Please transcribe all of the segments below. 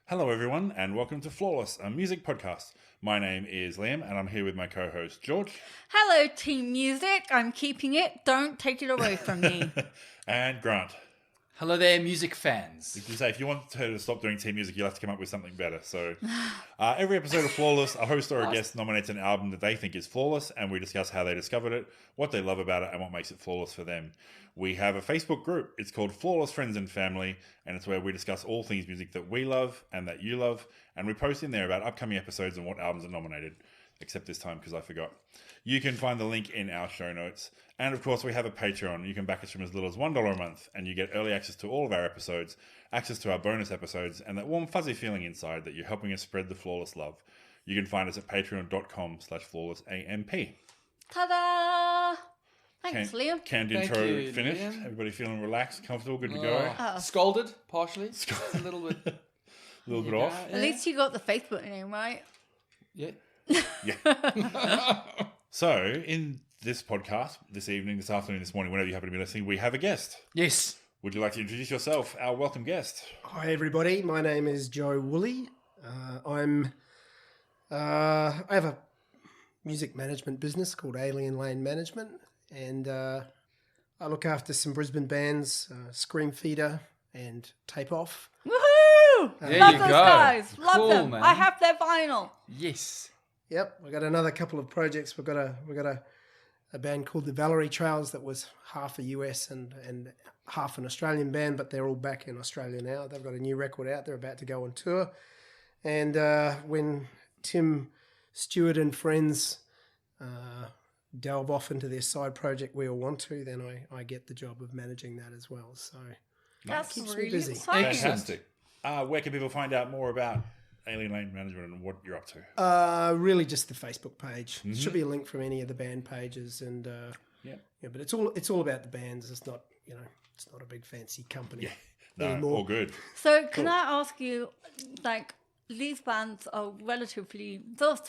Hello everyone and welcome to Flawless, a music podcast. My name is Liam and I'm here with my co-host George. Hello Team Music, I'm keeping it, don't take it away from me. And Grant. Hello there, music fans. If you say if you want her to stop doing team music, you'll have to come up with something better. So every episode of Flawless, a host or a guest nominates an album that they think is flawless and we discuss how they discovered it, what they love about it and what makes it flawless for them. We have a Facebook group. It's called Flawless Friends and Family, and it's where we discuss all things music that we love and that you love, and we post in there about upcoming episodes and what albums are nominated, except this time because I forgot. You can find the link in our show notes. And of course, we have a Patreon. You can back us from as little as $1 a month, and you get early access to all of our episodes, access to our bonus episodes, and that warm, fuzzy feeling inside that you're helping us spread the Flawless love. You can find us at patreon.com/flawlessamp. Ta-da! Thanks, Liam. Canned Thank intro you, finished. Liam. Everybody feeling relaxed, comfortable, good to go. Scolded, partially. It's a little bit... A little bit off. At least you got the Facebook name right. Yeah. Yeah. So, in this podcast, this evening, this afternoon, this morning, whenever you happen to be listening, we have a guest. Yes. Would you like to introduce yourself, our welcome guest? Hi everybody, my name is Joe Woolley. I have a music management business called Alien Lane Management, and I look after some Brisbane bands, Scream Feeder and Tape Off. Woohoo! There Love you those go. guys. Love Cool, them. man. I have their vinyl. Yes. Yep, we got another couple of projects. We got a band called the Valerie Trails that was half a US and half an Australian band, but they're all back in Australia now. They've got a new record out. They're about to go on tour. And when Tim Stewart and friends delve off into their side project We All Want To, then I get the job of managing that as well. So That's keeps me really busy. exciting. Fantastic. Where can people find out more about Alien Lane Management and what you're up to? Really just the Facebook page. Mm-hmm. Should be a link from any of the band pages, and yeah, but it's all about the bands. It's not it's not a big fancy company anymore. All good. So can I ask you, like, these bands are relatively... Those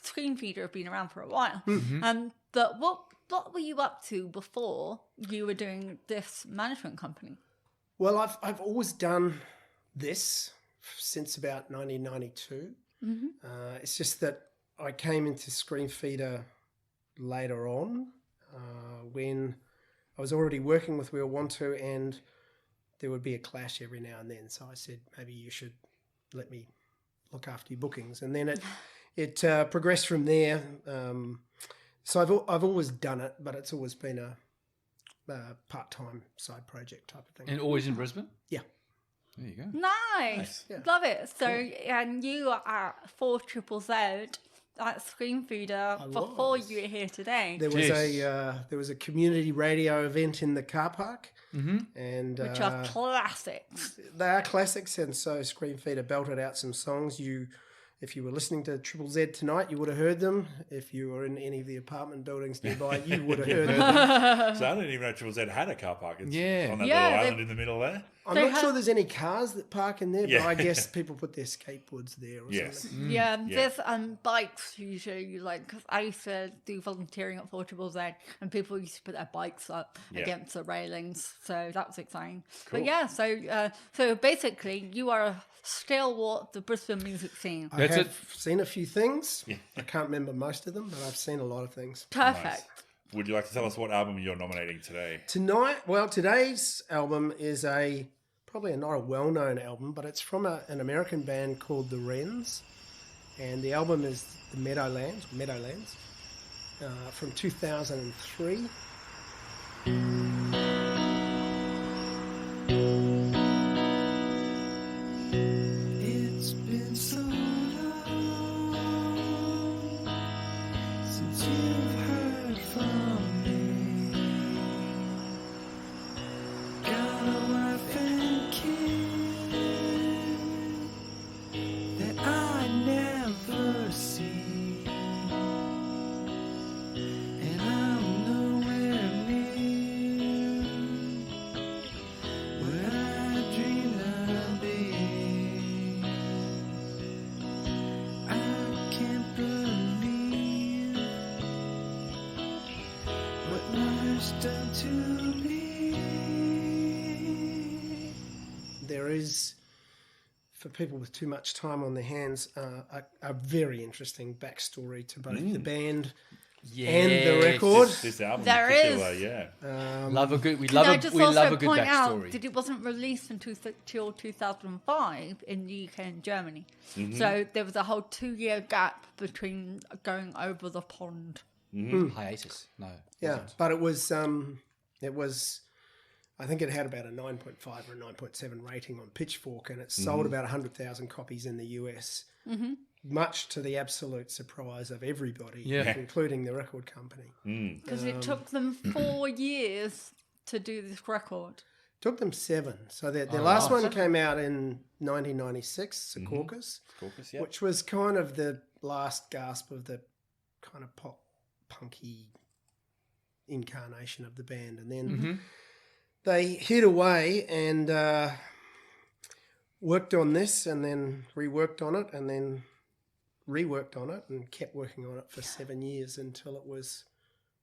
Screen Feeder have been around for a while. Mm-hmm. But what were you up to before you were doing this management company? Well, I've always done this since about 1992. Mm-hmm. It's just that I came into Screen Feeder later on when I was already working with We All Want To, and there would be a clash every now and then. So I said, maybe you should let me look after your bookings. And then it progressed from there. So I've always done it, but it's always been a part-time side project type of thing. And always in Brisbane? Yeah. There you go. Nice. Yeah. Love it. So, and you are at 4ZZZ at Screen Feeder before you were here today. There was a community radio event in the car park, and Which are classics. they are classics. And so Scream Feeder belted out some songs. If you were listening to Triple Z tonight, you would have heard them. If you were in any of the apartment buildings nearby, you would have heard them. So I didn't even know Triple Z had a car park. It's Yeah. on that Yeah, little they- island in the middle there. I'm not sure there's any cars that park in there, Yeah. but I guess people put their skateboards there or Yes. something. Yeah, there's bikes usually. Like, 'cause I used to do volunteering at 4ZZZ, and people used to put their bikes up against the railings. So that was exciting. Cool. But yeah, so basically, you are a stalwart of the Brisbane music scene. I That's have it. seen a few things. I can't remember most of them, but I've seen a lot of things. Perfect. Nice. Would you like to tell us what album you're nominating today? Today's album is probably not a well-known album, but it's from an American band called the Wrens, and the album is the Meadowlands from 2003. It's been so long since you've heard from me. Got a wife and kid that I never see, and I'm nowhere near where I dreamed I'd be. I can't believe what life's done to me. There is for people with too much time on their hands, a very interesting backstory to both the band and the record. This album There in particular, is. yeah. Love a good. We Can love I a just we also love a good point out backstory. that it wasn't released until 2005 in the UK and Germany. Mm-hmm. So there was a whole 2-year gap between going over the pond. Hiatus. No. Yeah, but it was, I think it had about a 9.5 or a 9.7 rating on Pitchfork, and it sold about 100,000 copies in the US, much to the absolute surprise of everybody, including the record company. Because it took them 4 years to do this record. Took them 7. So their last one came out in 1996, Secaucus, Caucus, yeah. which was kind of the last gasp of the kind of pop punky incarnation of the band. And then they hid away and worked on this and then reworked on it and then reworked on it and kept working on it for 7 years until it was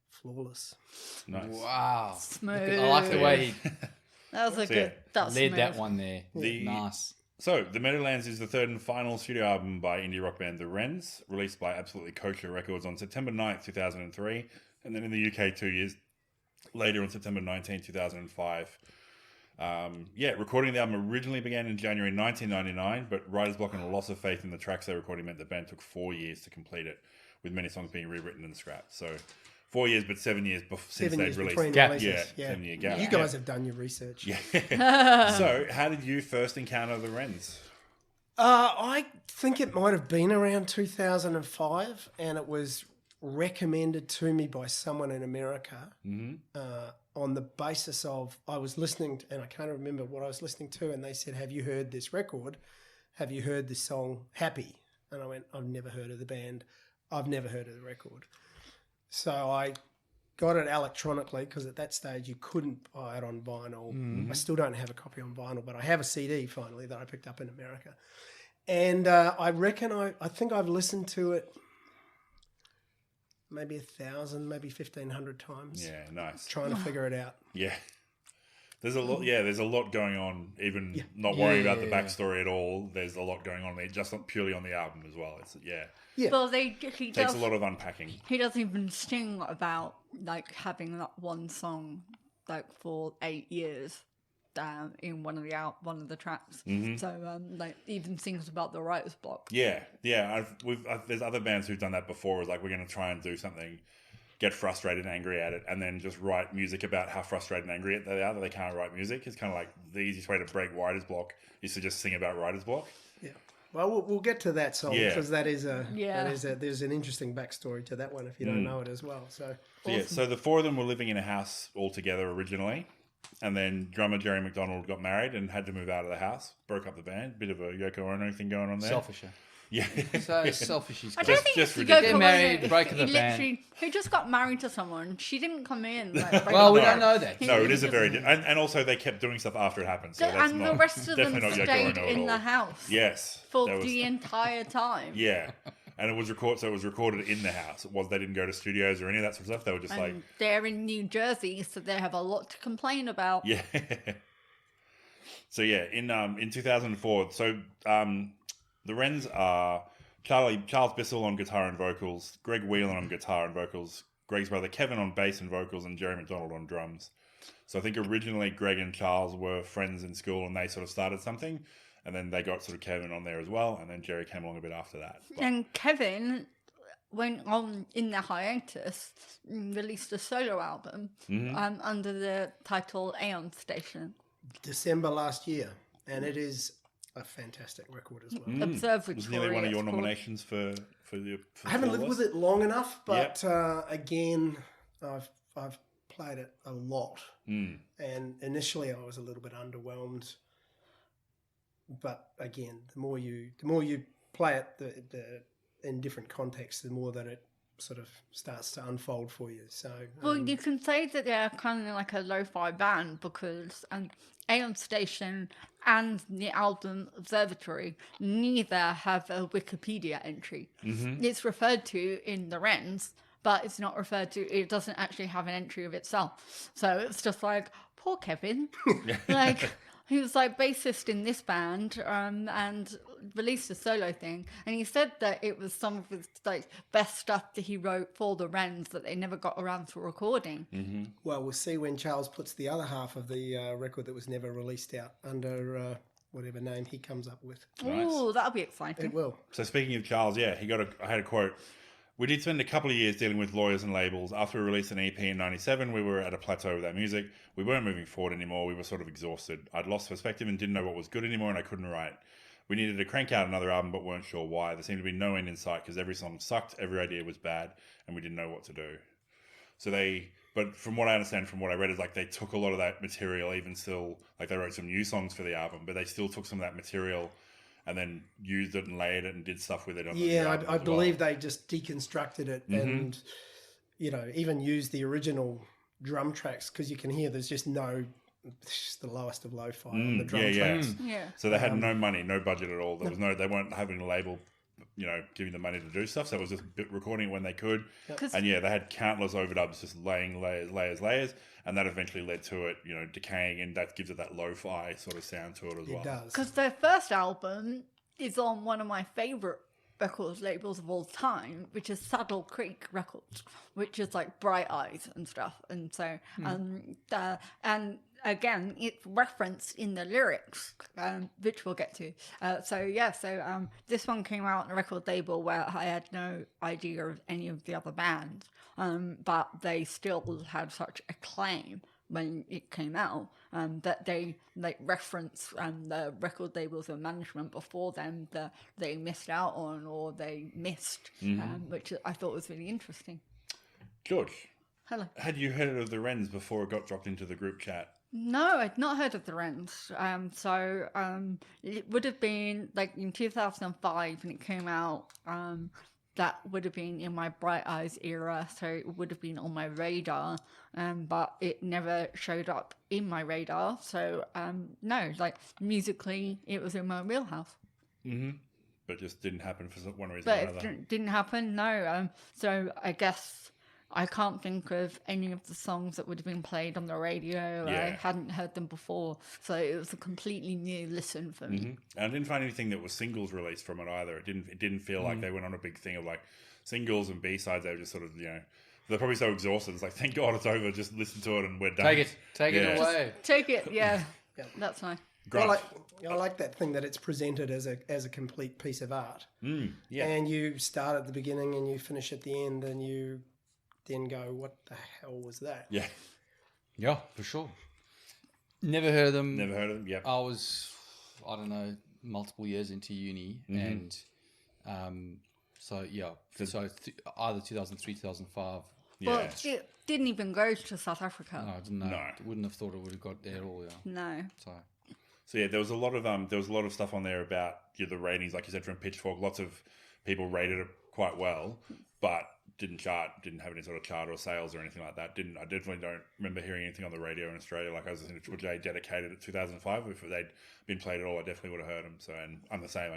flawless. Nice. Wow. Smooth. I like the way he That was a So, good. That's led smooth. that one there. The- Nice. So, The Meadowlands is the third and final studio album by indie rock band The Wrens, released by Absolutely Kosher Records on September 9th, 2003, and then in the UK 2 years later on September 19, 2005. Recording the album originally began in January 1999, but writer's block and a loss of faith in the tracks they recorded meant the band took 4 years to complete it, with many songs being rewritten and scrapped. So 4 years, but 7 years since 7 they'd years released. between Gap. releases. Yeah, 7 year gap. You guys have done your research. Yeah. So, how did you first encounter the Wrens? I think it might have been around 2005, and it was recommended to me by someone in America on the basis of I was listening to, and I can't remember what I was listening to, and they said, "Have you heard this record? Have you heard this song, Happy?" And I went, "I've never heard of the band. I've never heard of the record." So I got it electronically because at that stage you couldn't buy it on vinyl. I still don't have a copy on vinyl, but I have a CD finally that I picked up in America. And I reckon I think I've listened to it maybe 1,000, maybe 1,500 times. Yeah, nice. Trying to figure it out. Yeah. There's a lot. Yeah, there's a lot going on. Even not worrying about the Yeah. backstory at all. There's a lot going on there, just not purely on the album as well. It's Well, he takes does. a lot of unpacking. He doesn't even sing about like having that one song like for 8 years in one of the tracks. So like even sings about the writer's block. Yeah. There's other bands who've done that before. Is like we're going to try and do something, get frustrated and angry at it, and then just write music about how frustrated and angry they are that they can't write music. It's kind of like the easiest way to break writer's block is to just sing about writer's block. Yeah. Well, we'll get to that song Yeah. because there's an interesting backstory to that one if you don't know it as well. So So the four of them were living in a house all together originally, and then drummer Jerry McDonald got married and had to move out of the house, broke up the band. Bit of a Yoko Ono thing going on there. Selfish. Yeah. So selfish he's I got. don't think just it's ridiculous. Yoko They're married, Ono. breaking the He band. literally, he just got married to someone. She didn't come in. Like, Well, we No. don't know that. No, it is a very... And also they kept doing stuff after it happened. So that's and not, the rest of them definitely not Yoko stayed Ono at in all. the house Yes. for that was- the entire time. Yeah. And it was recorded in the house. They didn't go to studios or any of that sort of stuff. They were just like... And they're in New Jersey, so they have a lot to complain about. Yeah. So yeah, in 2004, the Wrens are Charles Bissell on guitar and vocals, Greg Whelan on guitar and vocals, Greg's brother Kevin on bass and vocals, and Jerry McDonald on drums. So I think originally Greg and Charles were friends in school and they sort of started something, and then they got sort of Kevin on there as well, and then Jerry came along a bit after that. But- And Kevin went on in the hiatus, released a solo album under the title Aeon Station. December last year, and it is a fantastic record as well. Observatory. was nearly one of your it's called. nominations for I haven't lived with it long enough, Yep. but again, I've played it a lot, and initially I was a little bit underwhelmed. But again, the more you play it, the in different contexts, the more that it sort of starts to unfold for you. So Well, you can say that they're kind of like a lo-fi band because Aeon Station and the album Observatory neither have a Wikipedia entry. It's referred to in the Wrens, but it's not referred to, it doesn't actually have an entry of itself. So it's just like, poor Kevin. Like, he was like bassist in this band, and released a solo thing. And he said that it was some of his like best stuff that he wrote for the Wrens that they never got around to recording. Well, we'll see when Charles puts the other half of the record that was never released out under whatever name he comes up with. Nice. Oh, that'll be exciting. It will. So speaking of Charles, yeah, I had a quote. We did spend a couple of years dealing with lawyers and labels. After we released an EP in 97, we were at a plateau with our music. We weren't moving forward anymore. We were sort of exhausted. I'd lost perspective and didn't know what was good anymore, and I couldn't write. We needed to crank out another album, but weren't sure why. There seemed to be no end in sight because every song sucked, every idea was bad, and we didn't know what to do. But from what I understand, from what I read, is like they took a lot of that material, even still, like they wrote some new songs for the album, but they still took some of that material and then used it and layered it and did stuff with it. I believe they just deconstructed it and, even used the original drum tracks because you can hear there's just it's just the lowest of lo-fi on the drum tracks. Yeah. So they had no money, no budget at all. They weren't having a label, giving them money to do stuff. So it was just recording it when they could. And they had countless overdubs, just laying layers. And that eventually led to it, decaying, and that gives it that lo-fi sort of sound to it as well. It does. Because their first album is on one of my favourite records labels of all time, which is Saddle Creek Records, which is like Bright Eyes and stuff. And so, and again, it's referenced in the lyrics, which we'll get to. So this one came out on a record label where I had no idea of any of the other bands, but they still had such acclaim when it came out that they like reference the record labels and management before them that they missed out on or they missed, which I thought was really interesting. George, Hello. had you heard of the Wrens before it got dropped into the group chat? No, I'd not heard of the Wrens. It would have been like in 2005 when it came out. That would have been in my Bright Eyes era, so it would have been on my radar, but it never showed up in my radar. So no, like musically, it was in my wheelhouse. But just didn't happen for one reason But or another. it didn't happen, no. So I guess I can't think of any of the songs that would have been played on the radio. Yeah. I hadn't heard them before, so it was a completely new listen for me. And I didn't find anything that was singles released from it either. It didn't feel like they went on a big thing of like singles and B-sides. They were just sort of, they're probably so exhausted. It's like, thank God it's over. Just listen to it and we're done. Take it away. Take it, yeah. That's nice. Grunt. I like that thing that it's presented as a complete piece of art. Yeah. And you start at the beginning and you finish at the end and you then go, what the hell was that? Yeah. Yeah, for sure. Never heard of them. Never heard of them? Yep. I was, I don't know, multiple years into uni, and either 2003, 2005. Yeah. Well, it didn't even go to South Africa. No, I didn't know. No. Wouldn't have thought it would have got there at all. Yeah. No. So Yeah, there was a lot of stuff on there about the ratings, like you said, from Pitchfork. Lots of people rated it quite well, but didn't have any sort of chart or sales or anything like that. I definitely don't remember hearing anything on the radio in Australia. Like I was listening to Triple J dedicated at 2005. If they'd been played at all, I definitely would have heard them. So, and I'm the same.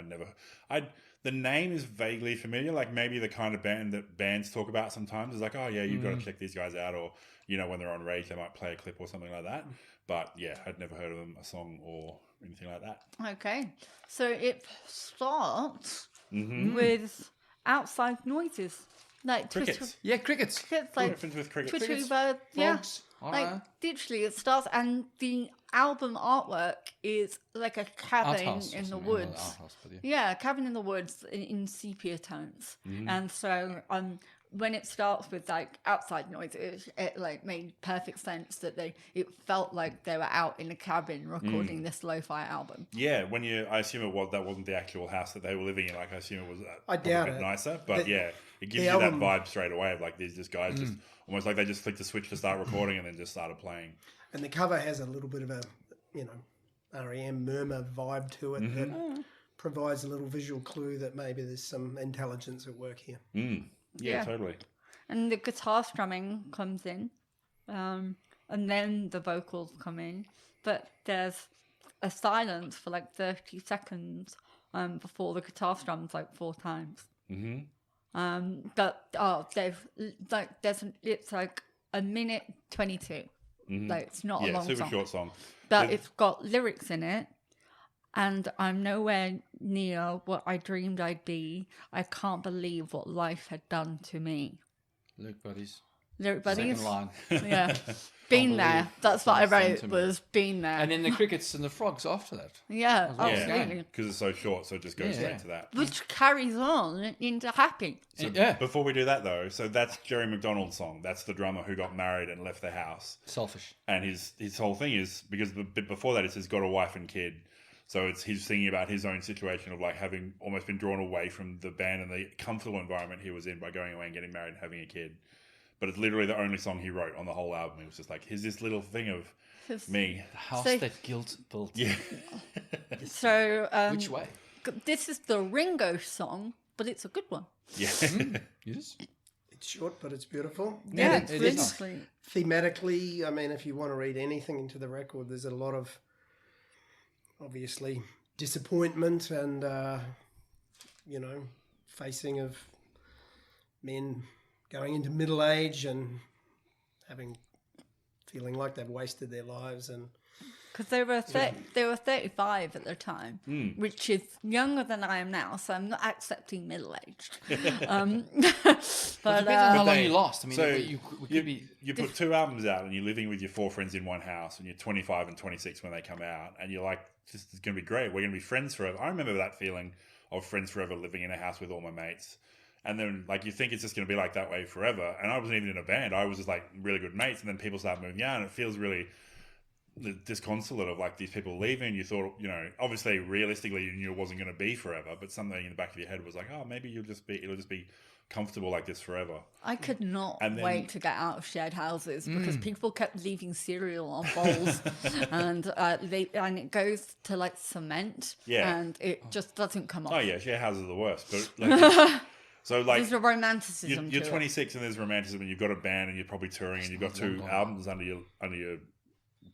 The name is vaguely familiar. Like maybe the kind of band that bands talk about sometimes is like, oh yeah, you've got to check these guys out, or when they're on Rage, they might play a clip or something like that. But yeah, I'd never heard of them, a song or anything like that. Okay. So it starts with outside noises. Like Crickets. yeah, crickets. Crickets, What like happens with crickets? Twitterbird, yeah. Frogs. I don't Like know. literally, it starts, and the album artwork is like a cabin Outhouse or in the something, woods. outhouse, but yeah. Yeah, a cabin in the woods in sepia tones, and so when it starts with like outside noises, it like made perfect sense that it felt like they were out in a cabin recording this lo-fi album. Yeah, I assume that wasn't the actual house that they were living in. Like I assume it was I doubt a bit it. nicer, but yeah, it gives the you album- that vibe straight away of like these just guys just almost like they just flicked the switch to start recording and then just started playing. And the cover has a little bit of a, REM murmur vibe to it that provides a little visual clue that maybe there's some intelligence at work here. Yeah, totally. And the guitar strumming comes in, and then the vocals come in, but there's a silence for like 30 seconds before the guitar strums like 4 times. It's like a minute 22 Like it's not a Yeah, long super song, short song. but The- it's got lyrics in it. And I'm nowhere near what I dreamed I'd be. I can't believe what life had done to me. Luke buddies. Lyric buddies. Second line. Yeah. Been there. believe That's what I what's done wrote to me. was been there. And then the crickets and the frogs after that. yeah, well. Yeah, absolutely. because it's so short, so it just goes Yeah. straight to that. Which carries on into happy. So Yeah. before we do that, though, so that's Jerry McDonald's song. That's the drummer who got married and left the house. Selfish. And his whole thing is, because the bit before that, it says got a wife and kid. So he's thinking about his own situation of like having almost been drawn away from the band and the comfortable environment he was in by going away and getting married and having a kid. But it's literally the only song he wrote on the whole album. It was just like, here's this little thing of me. The house So- that guilt built. Yeah. So Which way? this is the Ringo song, but it's a good one. Yeah. Yes. It's short, but it's beautiful. Yeah, And it's it really is. sweet. thematically, I mean, if you want to read anything into the record, there's a lot of obviously disappointment and facing of men going into middle age and feeling like they've wasted their lives. And Because they were 35 at the time, which is younger than I am now, so I'm not accepting middle aged. But Depends on how long they- you lost. I mean, so we could be. You put two albums out and you're living with your four friends in one house and you're 25 and 26 when they come out and you're like, this is going to be great. We're going to be friends forever. I remember that feeling of friends forever, living in a house with all my mates. And then like you think it's just going to be like that way forever. And I wasn't even in a band. I was just like really good mates. And then people start moving out and it feels really disconsolate of like these people leaving. You thought, obviously realistically you knew it wasn't going to be forever, but something in the back of your head was like, oh, maybe it'll just be comfortable like this forever. I could not And then- wait to get out of shared houses because people kept leaving cereal on bowls, and it goes to like cement, Yeah. and it just doesn't come off. Oh yeah, share houses are the worst. But like, so like There's a romanticism. you're to it. 26 and there's romanticism and you've got a band and you're probably touring and you've got two albums under your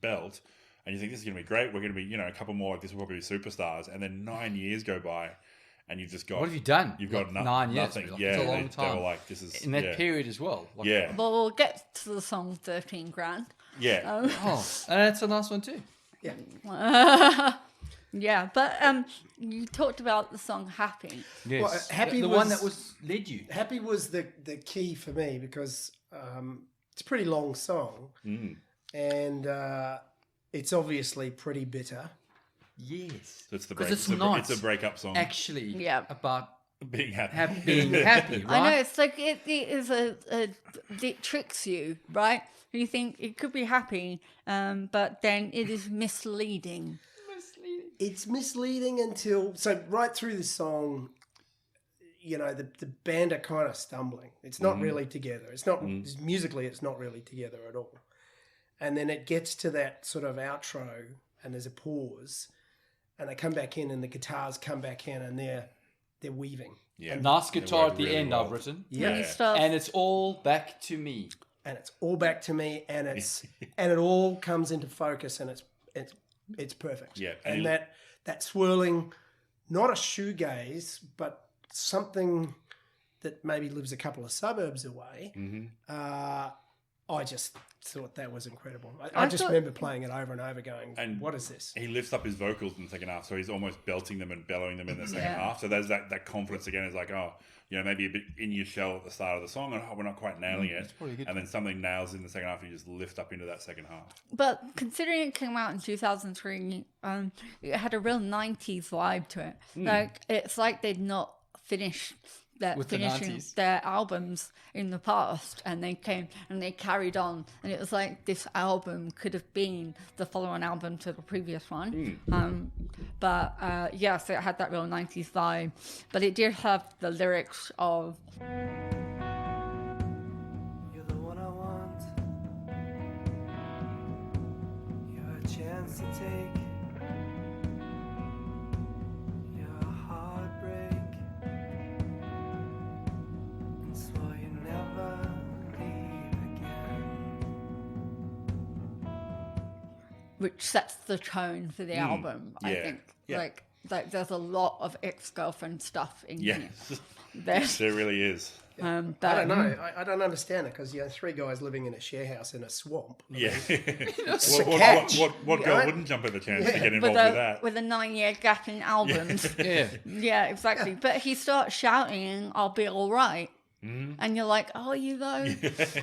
belt and you think this is going to be great. We're going to be a couple more like this will probably be superstars. And then 9 years go by and you've just got What have you done? You've got Like 9 years. nothing. Like, Yeah, it's a long they time. were like, this is In that period as well. Like, Yeah, Well, we'll get to the song 13 Grand. yeah. Oh, and that's a nice one too. Yeah, but you talked about the song Happy. Yes. Well, Happy the was- one that was led you. Happy was the key for me because it's a pretty long song and it's obviously pretty bitter. Yes. So it's the 'Cause break. it's It's, not it's a breakup song. Actually, Yeah. about Being happy. being happy, right? I know, it's like it is it tricks you, right? You think it could be happy, but then it is misleading. It's misleading until right through the song, the band are kind of stumbling. It's not really together. It's not musically. It's not really together at all. And then it gets to that sort of outro, and there's a pause, and they come back in, and the guitars come back in, and they're weaving. Yeah. Nice guitar work at the really end, well. I've written. When you Yeah. start, And it's all back to me. And it's all back to me, and and it all comes into focus, and it's perfect. Yeah, and and that swirling, not a shoegaze, but something that maybe lives a couple of suburbs away. I just thought that was incredible. I just thought- remember playing it over and over, going, And "What is this?" He lifts up his vocals in the second half, so he's almost belting them and bellowing them in the second Yeah. half. So there's that confidence again. Is like, maybe a bit in your shell at the start of the song, and we're not quite nailing it. probably a good And then something nails in the second half, and you just lift up into that second half. but considering it came out in 2003, it had a real 90s vibe to it. Like it's like they'd not finished With the finishing 90s. their albums in the past, and they came and they carried on, and it was like this album could have been the follow-on album to the previous one. So it had that real 90s vibe, but it did have the lyrics of You're the one I want. You're a chance to take. You're a heartbreak. And swore you never leave again. which sets the tone for the album. I Yeah. think Yeah. like there's a lot of ex-girlfriend stuff in Yeah, here. There's there really is. But I don't know. I don't understand it because 3 guys living in a share house in a swamp. Yeah. It's a catch, what you girl know? wouldn't jump at the chance to get with involved with that? a 9-year gap in albums. Yeah. Yeah, exactly. But he starts shouting, "I'll be all right," and you're like, "Are you though?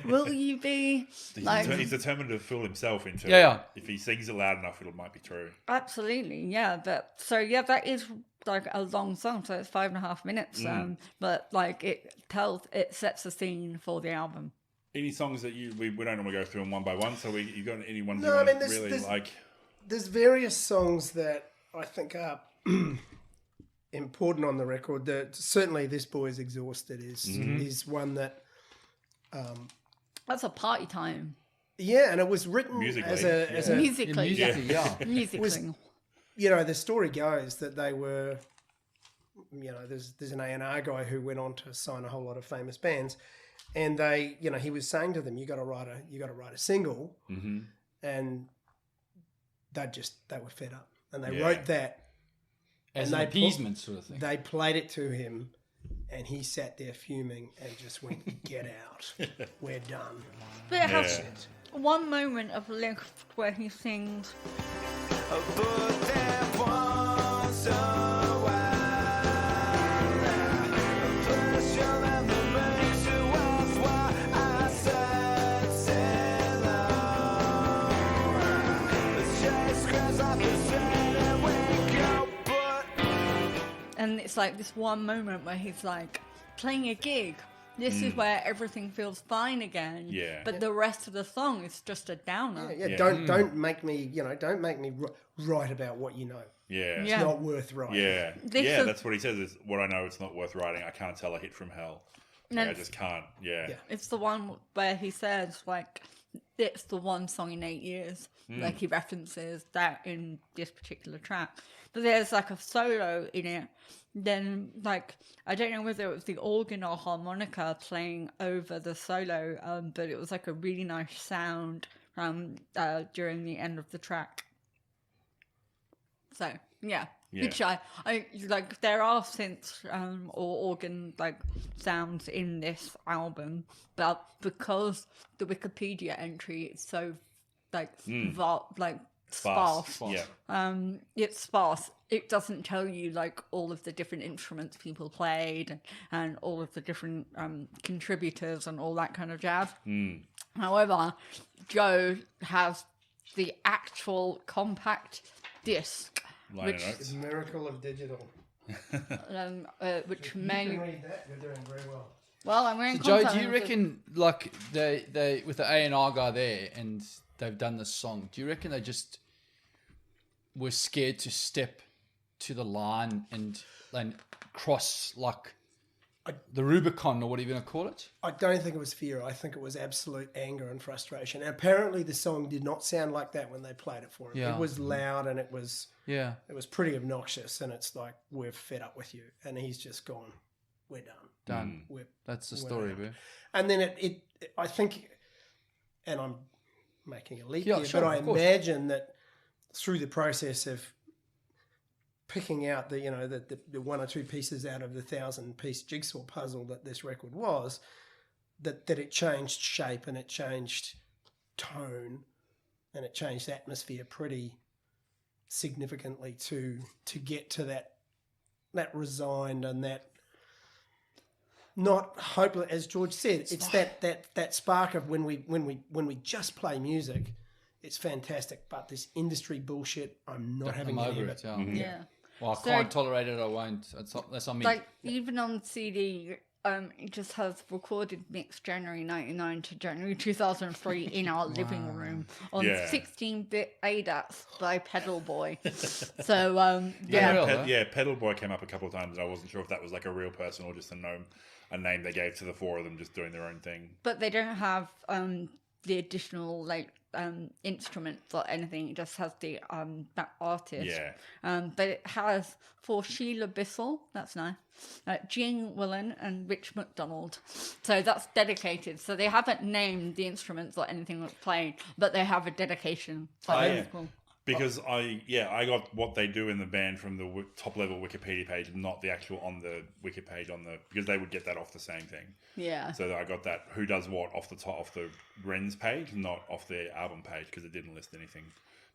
Will you be?" He's determined to fool himself into Yeah. it. If he sings it loud enough, it might be true. Absolutely, yeah. But that is like a long song, so it's 5.5 minutes. But like it sets the scene for the album. Any songs that we don't normally go through them one by one, so you got any ones No, you I want mean, to really like? There's various songs that I think are important on the record. Certainly, "This Boy's Exhausted" is one that. That's a party time. Yeah, and it was written Musically, as a Musically, yeah. Yeah. Musically. the story goes that they were, there's an A&R guy who went on to sign a whole lot of famous bands, and they, he was saying to them, you got to write a single, and they were fed up, and they wrote that As and an appeasement sort of thing. They played it to him, and he sat there fuming and just went, "Get out, we're done." But it has one moment of lift where he sings, But there was a while, a pleasure that makes you ask why I said sailor. The chase cries off the sand and we go, but and it's like this one moment where he's like playing a gig. This is where everything feels fine again. Yeah. But the rest of the song is just a downer. Yeah, don't make me, don't make me write about what you know. Yeah. It's Yeah. not worth writing. Yeah. This Yeah, is- that's what he says is, what I know, it's not worth writing. I can't tell a hit from hell. No, Like, I just can't. Yeah. Yeah. It's the one where he says, like, it's the one song in 8 years. Like, he references that in this particular track. But there's, like, a solo in it. Then, like, I don't know whether it was the organ or harmonica playing over the solo, but it was, like, a really nice sound during the end of the track. So, yeah. Yeah. Which I like, there are synths or organ like sounds in this album, but because the Wikipedia entry is so like sparse, Yeah. it's sparse. It doesn't tell you like all of the different instruments people played and all of the different contributors and all that kind of jazz. However, Joe has the actual compact disc. Liner Which- notes. It's a miracle of digital. Which If you may can read that, you're doing very well. well, I'm wearing. So Joe, contact do you lenses. reckon like they with the A&R guy there and they've done this song? Do you reckon they just were scared to step to the line and cross like the Rubicon or what are you going to call it? I don't think it was fear. I think it was absolute anger and frustration. And apparently, the song did not sound like that when they played it for him. Yeah. It was loud and it was pretty obnoxious. And it's like, we're fed up with you. And he's just gone, we're done. Done. That's the story, out. bro. And then it I think, and I'm making a leap Yeah, here, sure, but I of course. imagine that through the process of picking out the one or two pieces out of the 1,000-piece jigsaw puzzle that this record was, that it changed shape and it changed tone and it changed atmosphere pretty significantly to get to that resigned and that not hopeless, as George said. It's that spark of when we just play music, it's fantastic. But this industry bullshit, I'm not having I'm any over of it. it. Yeah. Well, I So- can't tolerate it. I won't. That's on me. Like even on CD, it just has recorded mixed January 99 to January 2003 in our living room on Yeah. 16-bit ADATs by Pedal Boy. So Yeah. yeah, Real, huh? Pedal Boy came up a couple of times, and I wasn't sure if that was like a real person or just a name they gave to the four of them just doing their own thing. but they don't have the additional like instruments or anything. It just has the that artist. Yeah. But it has for Sheila Bissell, that's nice, Jean Willen and Rich McDonald. So that's dedicated. So they haven't named the instruments or anything that's playing, but they have a dedication. So Oh, that's yeah. cool. Because I got what they do in the band from the top level Wikipedia page, not the actual on the Wiki page because they would get that off the same thing. Yeah. So I got that who does what off the Wrens page, not off their album page because it didn't list anything.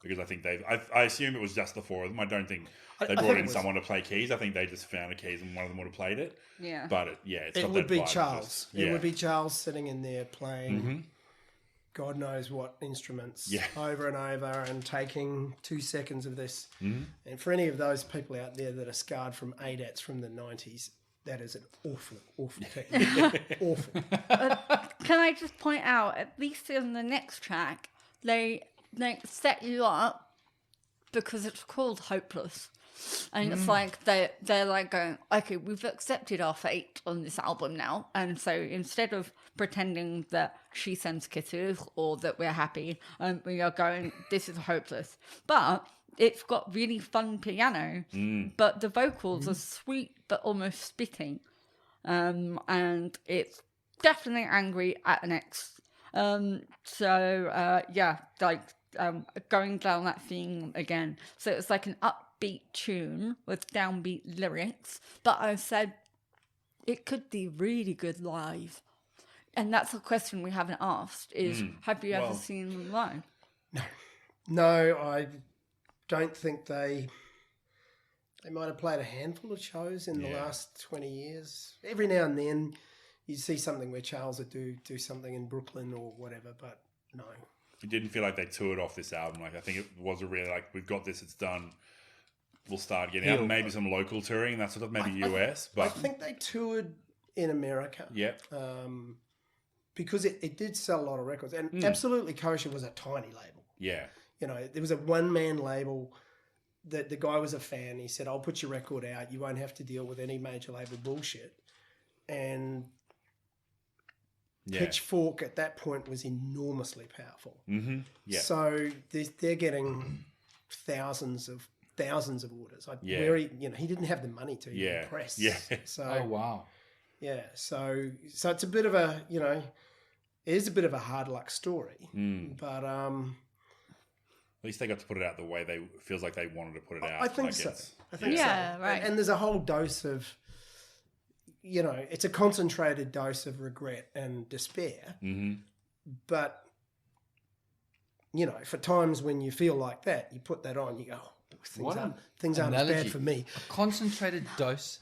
Because I think I assume it was just the four of them. I don't think they brought in someone to play keys. I think they just found a keys and one of them would have played it. Yeah. But it's It got would that be vibe of Charles. just- It would be Charles sitting in there playing God knows what instruments over and over and taking 2 seconds of this. And for any of those people out there that are scarred from ADATs from the 90s, that is an awful, awful thing. Awful. Can I just point out, at least in the next track, they set you up because it's called Hopeless. And it's like they're like going, okay, we've accepted our fate on this album now. And so instead of pretending that she sends kisses or that we're happy, we are going, this is hopeless. But it's got really fun piano, but the vocals are sweet but almost spitting. And it's definitely angry at an ex. Going down that theme again. So it's like an upbeat tune with downbeat lyrics, but I said it could be really good live. And that's a question we haven't asked is, have you ever seen them live? No, I don't think they might have played a handful of shows in the last 20 years. Every now and then you see something where Charles would do something in Brooklyn or whatever, but no. It didn't feel like they toured off this album. Like I think it was a really like we've got this, it's done. We'll start getting out. Maybe some local touring, that sort of maybe US. But I think they toured in America. Yep. Because it did sell a lot of records, and Absolutely Kosher was a tiny label. Yeah. You know, there was a one-man label. That the guy was a fan. He said, "I'll put your record out. You won't have to deal with any major label bullshit." And Pitchfork at that point was enormously powerful. Mm-hmm. Yeah. So they're getting thousands of orders. He didn't have the money to even press. Yeah. So Oh wow. yeah. So it's a bit of a it is a bit of a hard luck story. But at least they got to put it out the way feels like they wanted to put it out. I think like so. it's- I think Yeah, so. right. And there's a whole dose of, it's a concentrated dose of regret and despair. Mm-hmm. But, for times when you feel like that, you put that on, you go, things aren't as bad for me. A concentrated dose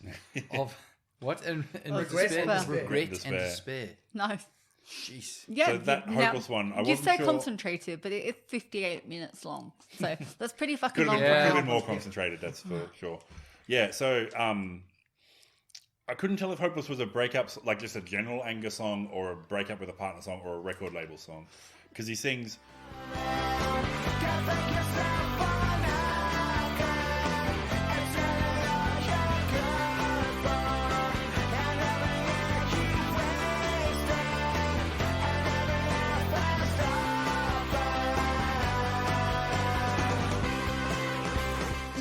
of what? And Regret despair? and despair. Regret Despair. and despair. No. Jeez. Yeah, So that Hopeless one, I you wasn't say sure. concentrated, but it is 58 minutes long. So that's pretty fucking Could long. have for an been album. more concentrated, that's for sure. Yeah, so I couldn't tell if Hopeless was a breakup, like just a general anger song or a breakup with a partner song or a record label song. Because he sings...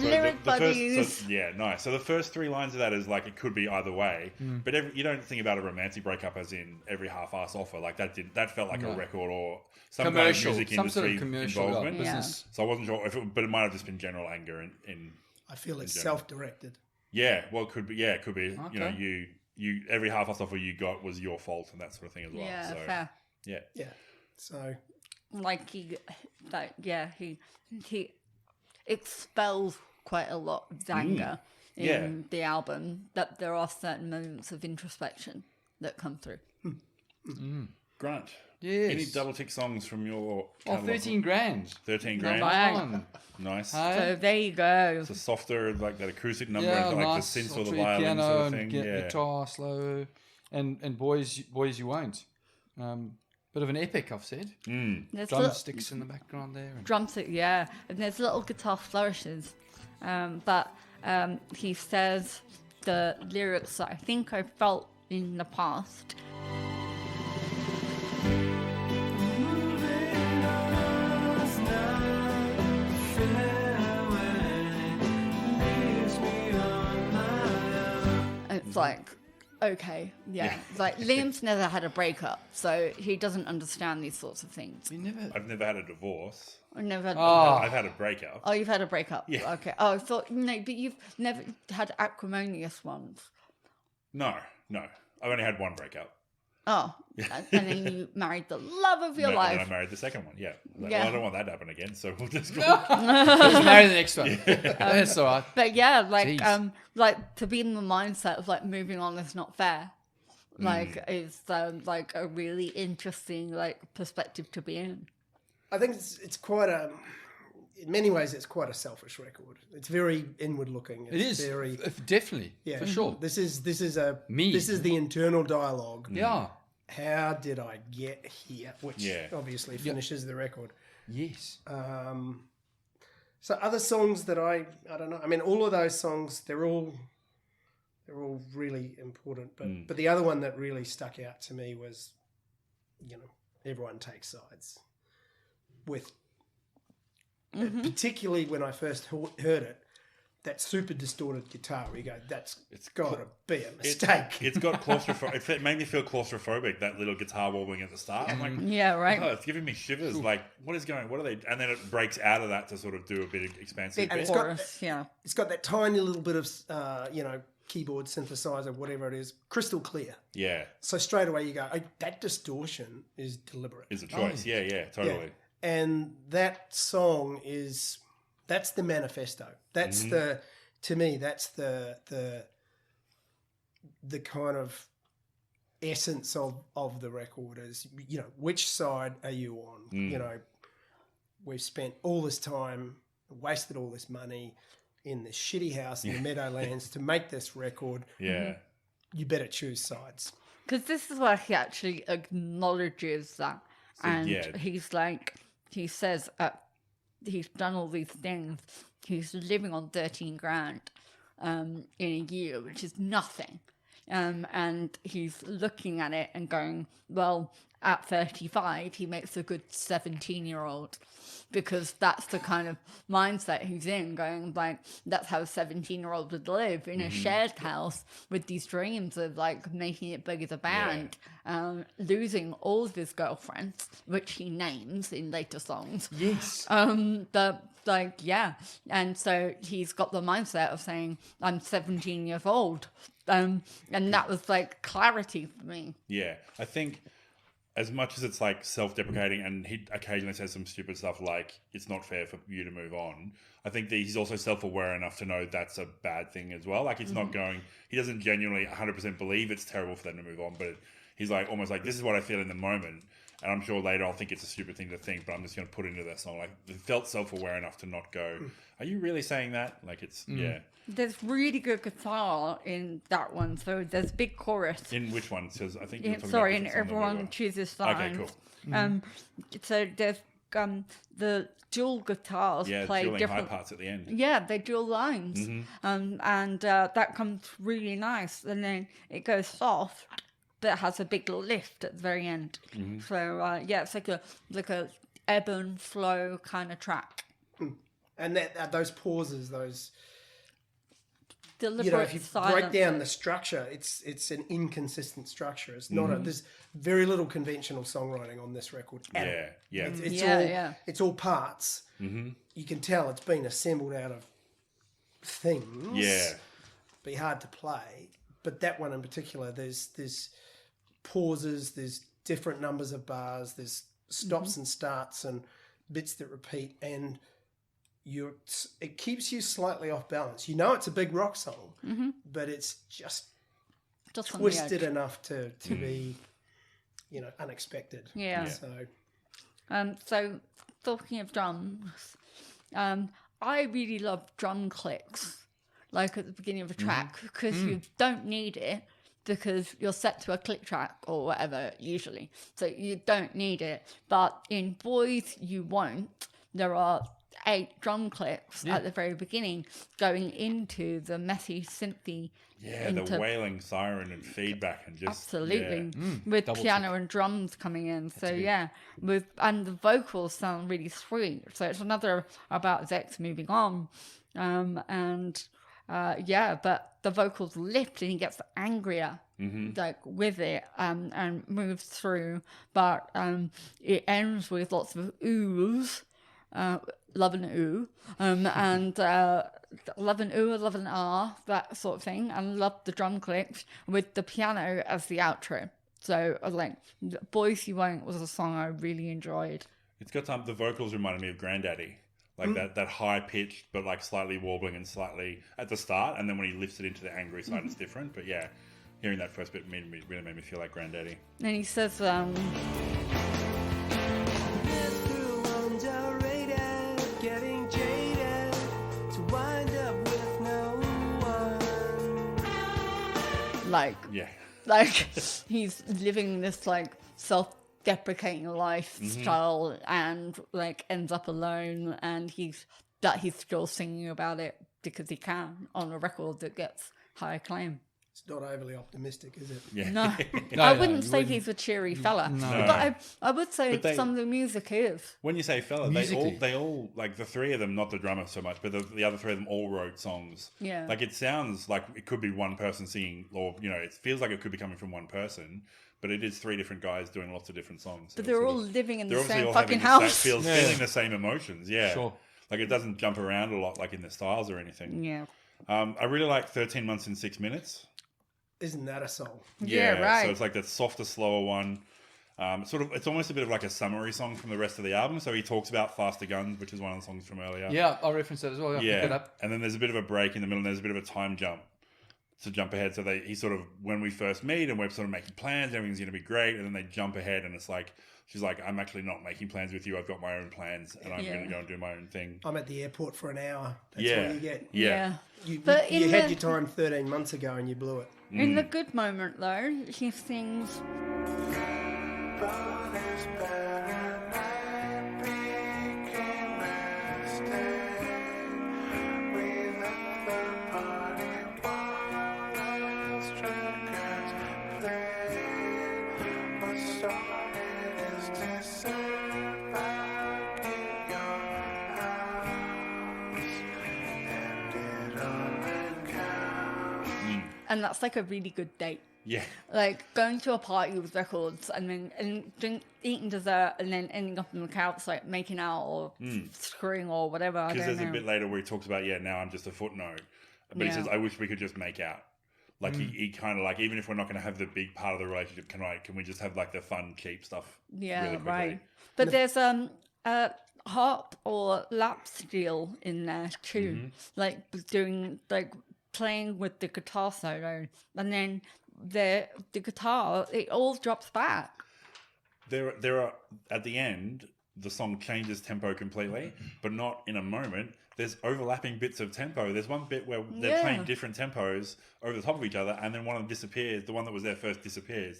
Lyric buddies. Nice. So the first three lines of that is like it could be either way, but you don't think about a romantic breakup as in every half-ass offer. Like that felt like a record or some Commercial, kind of music some sort industry of commercial involvement. business. So I wasn't sure but it might have just been general anger in I feel it's general. self-directed. Yeah, well, it could be. Yeah, it could be. Okay. You every half-ass offer you got was your fault and that sort of thing as well. Yeah, so, fair. Yeah. Yeah. So Like he expels quite a lot of anger in the album. That there are certain moments of introspection that come through. Grant. Yes. Any double tick songs from your Oh, catalog? 13 grand. 13 grand. Right. Come on. Nice. Hey? So there you go. It's a softer, like that acoustic number, Yeah, like nice. the synth or the sultry violin piano sort of and thing. guitar slow, and boys you won't. Bit of an epic, I've said. There's Drumsticks in the background there. And drumstick, yeah, and there's little guitar flourishes. But he says the lyrics that I think I felt in the past. It's like okay, yeah. Like Liam's never had a breakup, so he doesn't understand these sorts of things. You never. I've never had a divorce. I never had. I've had a breakup. Oh, you've had a breakup. Yeah. Okay. Oh, I thought no, but you've never had acrimonious ones. No. I've only had one breakup. Oh, and then you married the love of your And then I life. married the second one. Yeah. Like, Yeah. Well, I don't want that to happen again, so we'll just go. Just marry the next one. That's all right. But yeah, like Jeez. like to be in the mindset of like moving on is not fair. Like is like a really interesting like perspective to be in. I think it's quite a. In many ways, it's quite a selfish record. It's very inward looking. It is very definitely for sure. This is a Me. This is the internal dialogue. Yeah. How did I get here? Which Yeah. obviously finishes the record. Yes. So other songs that I don't know. I mean, all of those songs they're all really important. But the other one that really stuck out to me was, Everyone Takes Sides. With particularly when I first heard it, that super distorted guitar. Where you go, it's got to be a mistake. It's got claustrophobic. It made me feel claustrophobic. That little guitar wobbling at the start. I'm like, Yeah, right. oh, it's giving me shivers. Like, what is going? What are they? And then it breaks out of that to sort of do a bit of expansive. Big bit. chorus, yeah. It's got that tiny little bit of keyboard synthesizer, whatever it is, crystal clear. Yeah, So straight away you go, that distortion is deliberate. is a choice. Yeah, totally. And that song that's the manifesto. That's to me, that's the kind of essence of the record is, which side are you on? We've spent all this time, wasted all this money in this shitty house in the Meadowlands to make this record. Yeah. You better choose sides. Because this is where he actually acknowledges that. And yeah. he says he's done all these things. He's living on 13 grand in a year, which is nothing. And he's looking at it and going, well, at 35, he makes a good 17-year-old. Because that's the kind of mindset he's in, going like, that's how a 17-year-old would live in a shared house with these dreams of like making it big as a band, losing all of his girlfriends, which he names in later songs. Yes. And so he's got the mindset of saying, I'm 17 years old. And that was like clarity for me. Yeah, I think as much as it's like self-deprecating and he occasionally says some stupid stuff like it's not fair for you to move on, I think that he's also self-aware enough to know that's a bad thing as well. Like it's not going, he doesn't genuinely 100% believe it's terrible for them to move on, but he's like almost like, this is what I feel in the moment. And I'm sure later I'll think it's a stupid thing to think, but I'm just going to put it into that song. Like, he felt self-aware enough to not go, are you really saying that? Like, it's, yeah. There's really good guitar in that one. So there's big chorus. In which one? Because I think you're talking Sorry, about and different songs on the everyone one. chooses sides. Okay, cool. So there's the dual guitars Yeah, play dueling high different. parts at the end. Yeah, they dual lines, and that comes really nice. And then it goes soft, but it has a big lift at the very end. So it's like a ebb and flow kind of track. And those pauses, those Deliberate if you silence. break down the structure, it's an inconsistent structure. It's not there's very little conventional songwriting on this record. Yeah. It's all parts. You can tell it's been assembled out of things. Yeah. Be hard to play. But that one in particular, there's pauses, there's different numbers of bars, there's stops and starts and bits that repeat, and it keeps you slightly off balance. You know it's a big rock song, but it's just Just on the twisted edge. enough to be, unexpected. Yeah. So talking of drums, I really love drum clicks, like at the beginning of a track, because you don't need it because you're set to a click track or whatever usually, so you don't need it. But in Boys You Won't, there are 8 drum clicks at the very beginning going into the messy synthy. Yeah, the wailing siren and feedback and just Absolutely, with double piano and drums coming in. So and the vocals sound really sweet. So it's another about his ex moving on, and but the vocals lift and he gets angrier, like with it, and moves through. But it ends with lots of oohs, love and ooh, and love and ooh, love and ah, that sort of thing. And love the drum clicks with the piano as the outro. So I was like, Boys You Won't was a song I really enjoyed. It's got some, the vocals reminded me of Granddaddy. Like that high pitched, but like slightly warbling and slightly at the start. And then when he lifts it into the angry side, it's different. But yeah, hearing that first bit really made me feel like Granddaddy. And he says, Getting jaded to wind up with no one. like he's living this like self-deprecating lifestyle and like ends up alone, and he's still singing about it because he can on a record that gets high acclaim. It's not overly optimistic, is it? Yeah. No, No, I no, wouldn't you say wouldn't. he's a cheery fella, No. but I would say But they- some of the music is. When you say fella, Musically. they all like the three of them, not the drummer so much, but the other three of them all wrote songs. Yeah. Like it sounds like it could be one person singing, or it feels like it could be coming from one person, but it is three different guys doing lots of different songs. But So they're it's all sort of- living in they're the obviously same all fucking having house. feeling the same emotions. Yeah, Sure. Like it doesn't jump around a lot, like in the styles or anything. Yeah. I really like 13 Months in 6 Minutes. Isn't that a song? Yeah, right. So it's like that softer, slower one. It's almost a bit of like a summary song from the rest of the album. So he talks about Faster Guns, which is one of the songs from earlier. Yeah, I'll reference that as well. Yeah, pick it Yeah. up. And then there's a bit of a break in the middle, and there's a bit of a time jump to jump ahead. So he sort of, when we first meet and we're sort of making plans, everything's going to be great. And then they jump ahead, and it's like, she's like, I'm actually not making plans with you. I've got my own plans, and I'm going to go and do my own thing. I'm at the airport for an hour. That's Yeah. what you get. Yeah. But You in had the- your time 13 months ago and you blew it. In the good moment, though, he sings. And that's like a really good date. Yeah. Like going to a party with records and then eating dessert and then ending up on the couch like making out or screwing or whatever. I Because don't there's know. a bit later where he talks about, now I'm just a footnote. But he Yeah. says, I wish we could just make out. Like he kind of like, even if we're not going to have the big part of the relationship, can we just have like the fun, cheap stuff? Yeah, really quickly? right. But there's a harp or lap steel in there too, like doing like playing with the guitar solo, and then the guitar it all drops back. There are at the end, the song changes tempo completely, but not in a moment. There's overlapping bits of tempo. There's one bit where they're Yeah. playing different tempos over the top of each other, and then one of them disappears. The one that was there first disappears.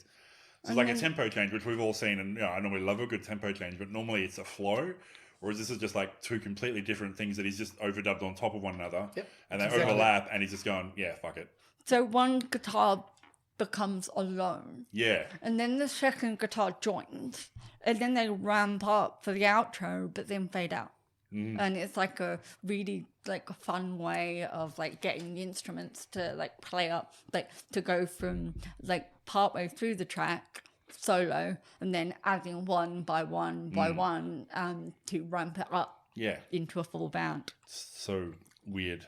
So it's like a tempo change, which we've all seen, and I normally love a good tempo change, but normally it's a flow. Whereas this is just like two completely different things that he's just overdubbed on top of one another, and they Exactly. overlap, and he's just going, yeah, fuck it, So one guitar becomes alone, yeah. and then the second guitar joins, and then they ramp up for the outro, but then fade out. And it's like a really like a fun way of like getting the instruments to like play up, like to go from like partway through the track solo and then adding one by one to ramp it up Yeah, into a full band. so weird.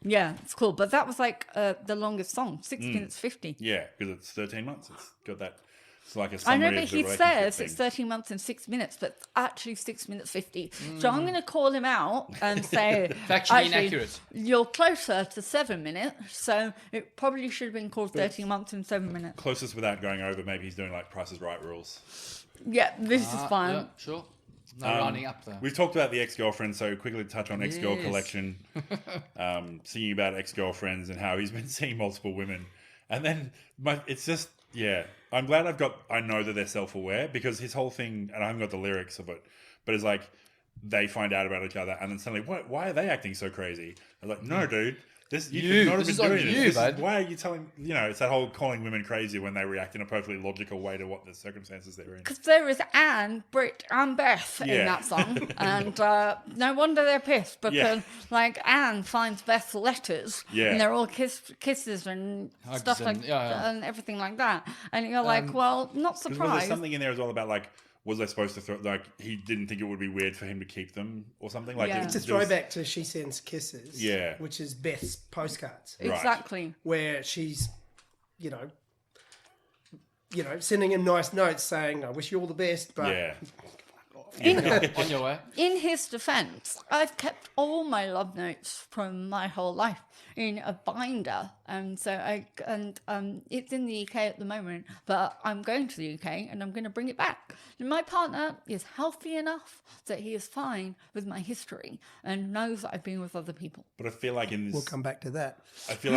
Yeah, it's cool. But that was like the longest song, 6 minutes 50. Yeah, because it's 13 months. It's got that. It's like a I summary know, of but the he relationship says thing. it's 13 months and 6 minutes, but actually 6 minutes 50. So I'm going to call him out and say, Factually actually, inaccurate. you're closer to 7 minutes, so it probably should have been called 13 months and 7 minutes. Closest without going over, maybe he's doing like Price is Right rules. Yeah, this is fine. Yeah, sure. No running up though. We've talked about the ex-girlfriend, so quickly touch on ex-girl Yes. collection. Singing about ex-girlfriends and how he's been seeing multiple women. And then it's just, I'm glad I know that they're self-aware, because his whole thing, and I haven't got the lyrics of it, but it's like they find out about each other and then suddenly, why are they acting so crazy? I was like, no, dude, This You. should not have This been is on doing you, this. This bud. is, why are you telling? It's that whole calling women crazy when they react in a perfectly logical way to what the circumstances they're in. Because there is Anne, Britt, and Beth Yeah. in that song, and no wonder they're pissed because, like, Anne finds Beth's letters, Yeah. and they're all kisses and Hugs stuff and- like yeah. and everything like that, and you're like, well, not Was there surprised. something in there as well about like? Was they supposed to throw, like, he didn't think it would be weird for him to keep them or something? Like, Yeah. It's a throwback to She Sends Kisses, Yeah. which is Beth's postcards, Right. Exactly. where she's, sending him nice notes saying, "I wish you all the best," but Yeah. On your way. In his defence, I've kept all my love notes from my whole life in a binder, and so it's in the UK at the moment. But I'm going to the UK, and I'm going to bring it back. And my partner is healthy enough that he is fine with my history and knows that I've been with other people. But I feel like in this, we'll come back to that. I feel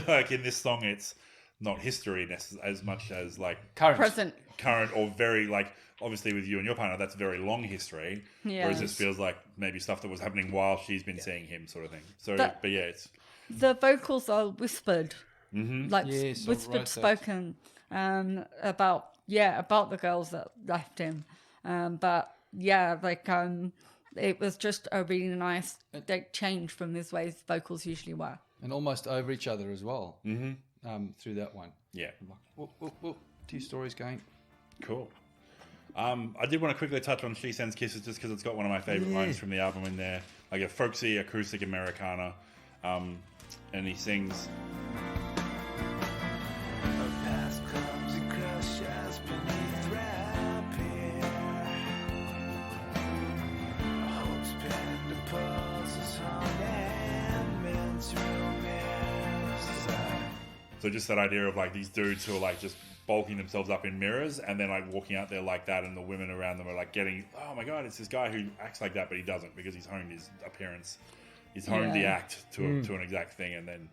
like in this song, it's not history as much as like Present. current or very like. Obviously, with you and your partner, that's very long history. Whereas this Yes. feels like maybe stuff that was happening while she's been seeing him, sort of thing. So, But- but yeah, it's The vocals are whispered, like Yes, I whispered, wrote that. spoken about the girls that left him. But yeah, it was just a really nice change from his ways vocals usually were. And almost over each other as well. Through that one. yeah, Whoop, whoop, whoop. 2 stories going. cool. I did want to quickly touch on She Sends Kisses just because it's got one of my favourite lines from the album in there, like a folksy acoustic Americana, and he sings. Past clumsy crushes beneath rapid. Hopes pinned to pulses hung and men's rumors. So just that idea of like these dudes who are like just bulking themselves up in mirrors and then like walking out there like that, and the women around them are like getting, oh my god, it's this guy who acts like that, but he doesn't because he's honed his appearance, he's honed the act to an exact thing, and then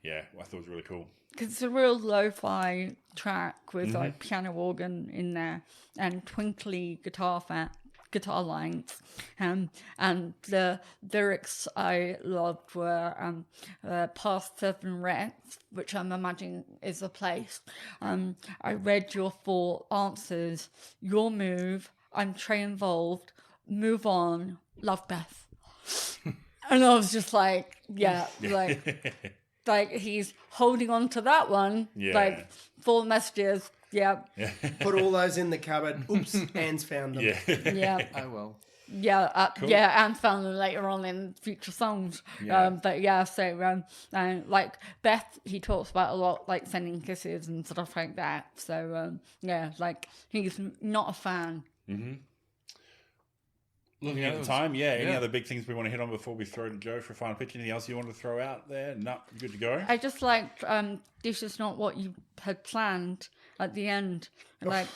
I thought it was really cool. Because it's a real lo-fi track with like piano organ in there and twinkly guitar lines, and the lyrics I loved were past 7 Wrens, which I'm imagining is a place. I read your 4 answers, your move, I'm Trey involved, move on, love Beth. And I was just like, like he's holding on to that one, like 4 messages. Yeah. Put all those in the cupboard. Oops, Anne's found them. Yeah. Oh, well. Yeah, and found them later on in future songs. So like Beth, he talks about a lot, like sending kisses and stuff like that. So like he's not a fan. Looking at the time, any other big things we want to hit on before we throw to Joe for a final pitch? Anything else you want to throw out there? No, good to go. I just liked this is not what you had planned at the end. Like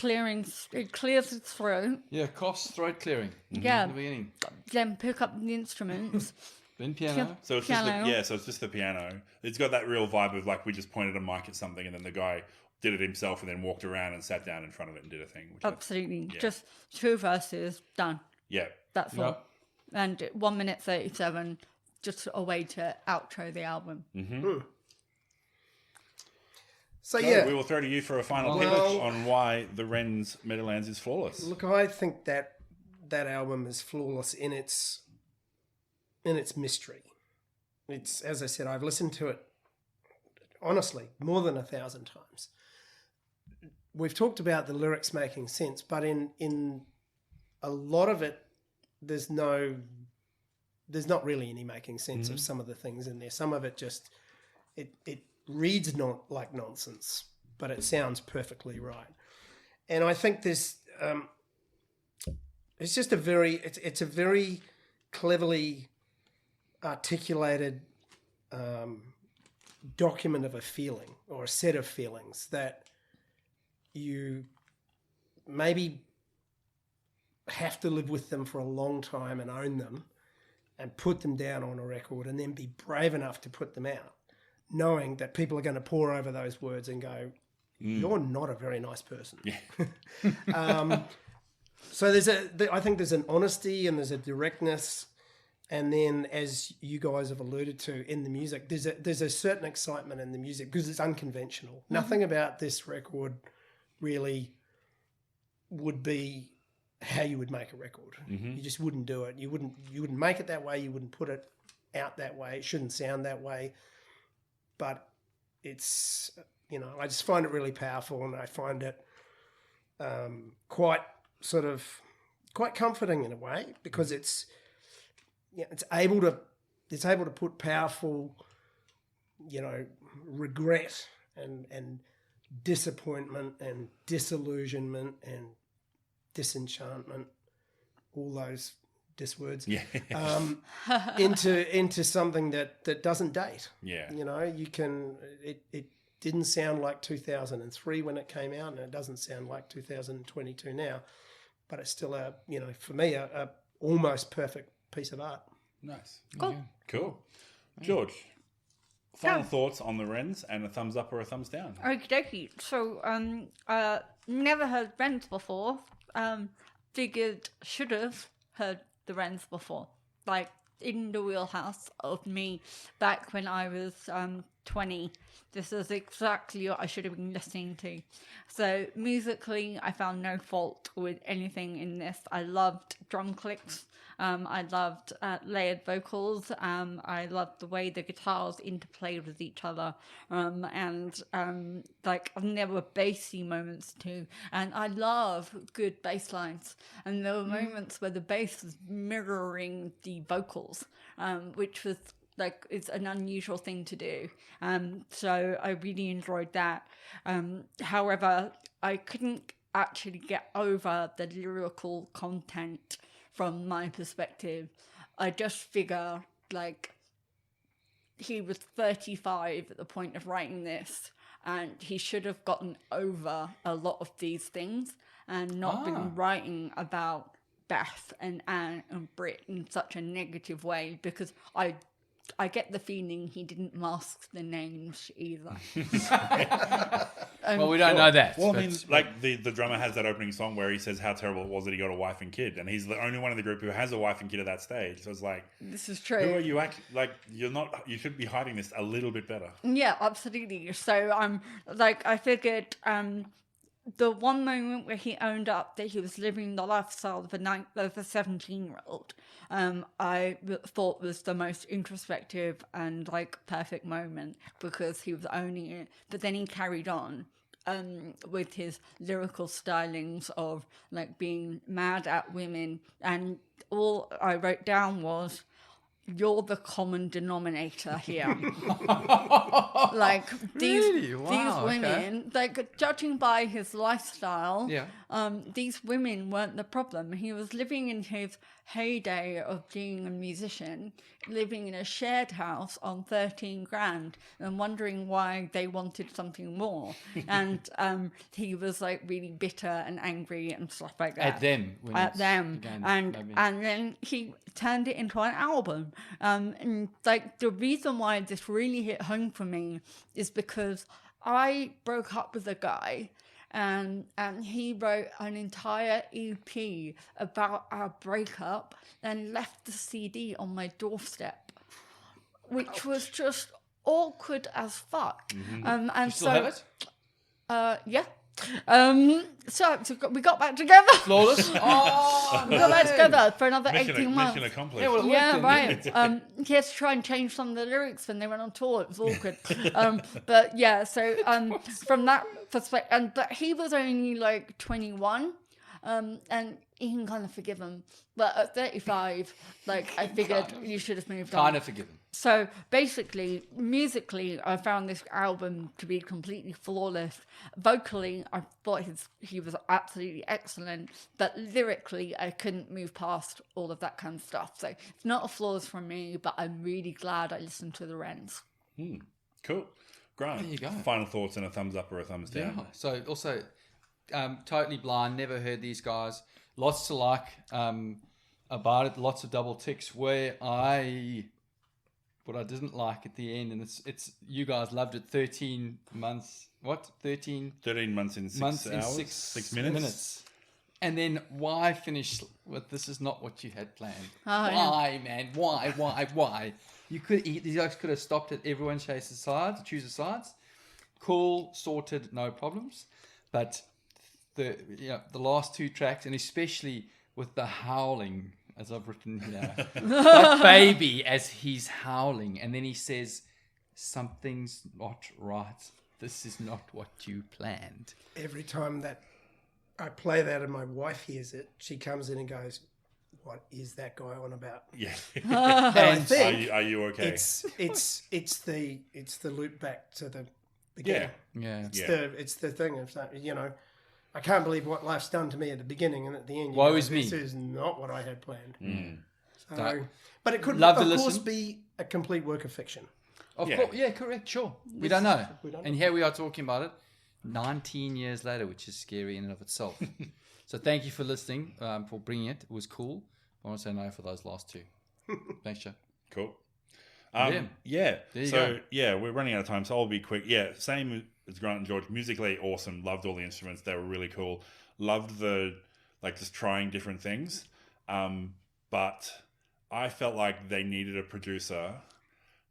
it clears its throat. Yeah, coughs, throat clearing. Yeah. In the beginning. Then pick up the instruments. Then piano. So it's Piano. so it's just the piano. It's got that real vibe of like we just pointed a mic at something and then the guy did it himself and then walked around and sat down in front of it and did a thing. Which Absolutely. Just 2 verses, done. yeah. That's all. Yep. And 1 minute 37, just a way to outro the album. So We will throw to you for a final pitch on why the Wrens Meadowlands is flawless. look, I think that album is flawless in its mystery. It's, as I said, I've listened to it honestly more than 1,000 times. We've talked about the lyrics making sense, but in a lot of it, there's not really any making sense of some of the things in there. Some of it just it reads not like nonsense, but it sounds perfectly right. And I think there's it's just a very cleverly articulated document of a feeling or a set of feelings that you maybe have to live with them for a long time and own them and put them down on a record and then be brave enough to put them out, knowing that people are going to pore over those words and go, you're not a very nice person. So I think there's an honesty and there's a directness And then, as you guys have alluded to in the music, there's a certain excitement in the music because it's unconventional. Nothing about this record really would be how you would make a record. You just wouldn't do it. You wouldn't make it that way. You wouldn't put it out that way. It shouldn't sound that way. But it's, I just find it really powerful, and I find it quite comforting in a way, because it's able to put powerful, regret and disappointment and disillusionment and disenchantment, all those words, into something that doesn't date. Yeah. You can, it didn't sound like 2003 when it came out, and it doesn't sound like 2022 now, but it's still for me, a almost perfect piece of art. Nice. Cool. Yeah. Cool. George, final thoughts on the Wrens, and a thumbs up or a thumbs down? Okie dokie. So, never heard Wrens before. Figured should have heard the Wrens before. Like, in the wheelhouse of me back when I was 20. This is exactly what I should have been listening to. So, musically, I found no fault with anything in this. I loved drum clicks. I loved layered vocals. I loved the way the guitars interplayed with each other. There were bassy moments too. And I love good bass lines. And there were moments where the bass was mirroring the vocals, which was it's an unusual thing to do. So I really enjoyed that. However, I couldn't actually get over the lyrical content. From my perspective, I just figure he was 35 at the point of writing this, and he should have gotten over a lot of these things and not been writing about Beth and Anne and Britt in such a negative way, because I get the feeling he didn't mask the names either. Well, we don't know that. Well, I mean, the drummer has that opening song where he says how terrible it was that he got a wife and kid, and he's the only one in the group who has a wife and kid at that stage. So it's like, this is true. Who are you? You're not. You should be hiding this a little bit better. Yeah, absolutely. So I figured the one moment where he owned up that he was living the lifestyle of a 17-year-old, I thought was the most introspective and perfect moment, because he was owning it. But then he carried on with his lyrical stylings of being mad at women, and all I wrote down was, you're the common denominator here. These women, judging by his lifestyle, these women weren't the problem. He was living in his heyday of being a musician, living in a shared house on 13 grand and wondering why they wanted something more. And he was really bitter and angry and stuff like that. At them. And then he turned it into an album. And the reason why this really hit home for me is because I broke up with a guy, and he wrote an entire EP about our breakup and left the CD on my doorstep, which was just awkward as fuck. And you still have it? Yeah. So we got back together. Flawless. Oh, we got back together for another 18 months. Mission accomplished. Yeah, right. He had to try and change some of the lyrics when they went on tour. It was awkward. But yeah, so from that perspective, but he was only 21, and you can kind of forgive him. But at 35, I figured you should have moved on. Kind of forgive him. So basically, musically, I found this album to be completely flawless. Vocally, I thought he was absolutely excellent, but lyrically, I couldn't move past all of that kind of stuff. So it's not a flaws from me, but I'm really glad I listened to the Wrens. Cool. Grant, there you go. Final thoughts and a thumbs up or a thumbs down? Yeah. So also, totally blind, never heard these guys. Lots to like about it, lots of double ticks. What I didn't like at the end, and it's you guys loved it. 13 months. What? 13 months in 6 hours. 6 minutes. And then why finish with "This is not what you had planned"? Oh, yeah. Why, man? Why? These guys could have stopped at everyone chooses sides. Cool, sorted, no problems. But the last two tracks, and especially with the howling, as I've written here, but baby as he's howling, and then he says, "Something's not right. This is not what you planned." Every time that I play that and my wife hears it, she comes in and goes, "What is that guy on about?" Yeah. But I And think Are you okay? it's the loop back to the beginning. Yeah. It's the thing of that, I can't believe what life's done to me at the beginning, and at the end, you Woe go, is me. this is not what I had planned. So, That- but it could, Love to of course, listen. be a complete work of fiction. Of Yeah. course, yeah, correct, sure. We don't know. We don't And here we are talking about it 19 years later, which is scary in and of itself. So thank you for listening, for bringing it. It was cool. I want to say no for those last two. Thanks, Joe. Cool. Yeah. Yeah. There you So go. yeah, we're running out of time, so I'll be quick. Yeah, same as Grant and George. Musically awesome. Loved all the instruments. They were really cool. Loved the just trying different things. But I felt like they needed a producer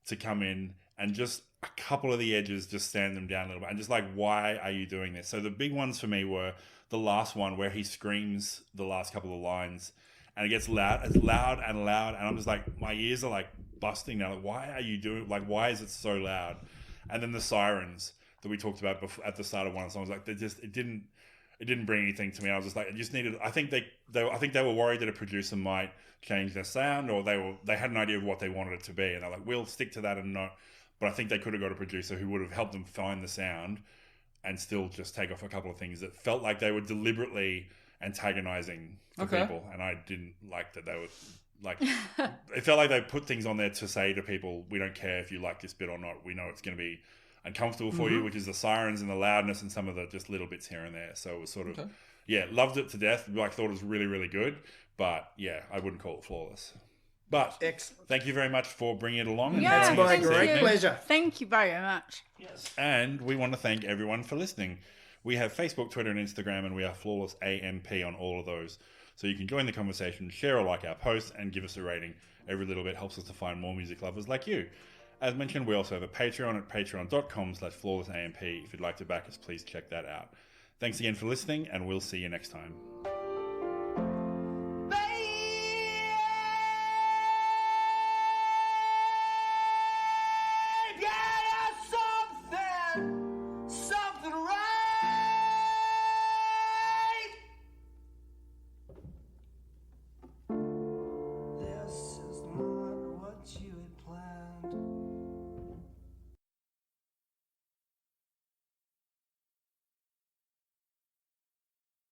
to come in and just a couple of the edges, just stand them down a little bit, and just why are you doing this? So the big ones for me were the last one where he screams the last couple of lines, and it gets loud. It's loud, and I'm just my ears are busting now. Why are you doing? Why is it so loud? And then the sirens that we talked about before, at the start of one of the songs, it didn't bring anything to me. I was just it just needed. I think they were worried that a producer might change their sound, or they had an idea of what they wanted it to be, and they're we'll stick to that and not. But I think they could have got a producer who would have helped them find the sound and still just take off a couple of things that felt like they were deliberately antagonizing the people, and I didn't like that they were it felt like they put things on there to say to people, we don't care if you like this bit or not, we know it's going to be uncomfortable for you, which is the sirens and the loudness and some of the just little bits here and there. So it was sort of loved it to death. Thought it was really, really good, but yeah, I wouldn't call it flawless. But Excellent. thank you very much for bringing it along. And Yeah, It's my thank great you. pleasure. Thank you very much. And we want to thank everyone for listening. We have Facebook, Twitter, and Instagram, and we are Flawless AMP on all of those. So you can join the conversation, share or like our posts, and give us a rating. Every little bit helps us to find more music lovers like you. As mentioned, we also have a Patreon at patreon.com/flawlessamp. If you'd like to back us, please check that out. Thanks again for listening, and we'll see you next time.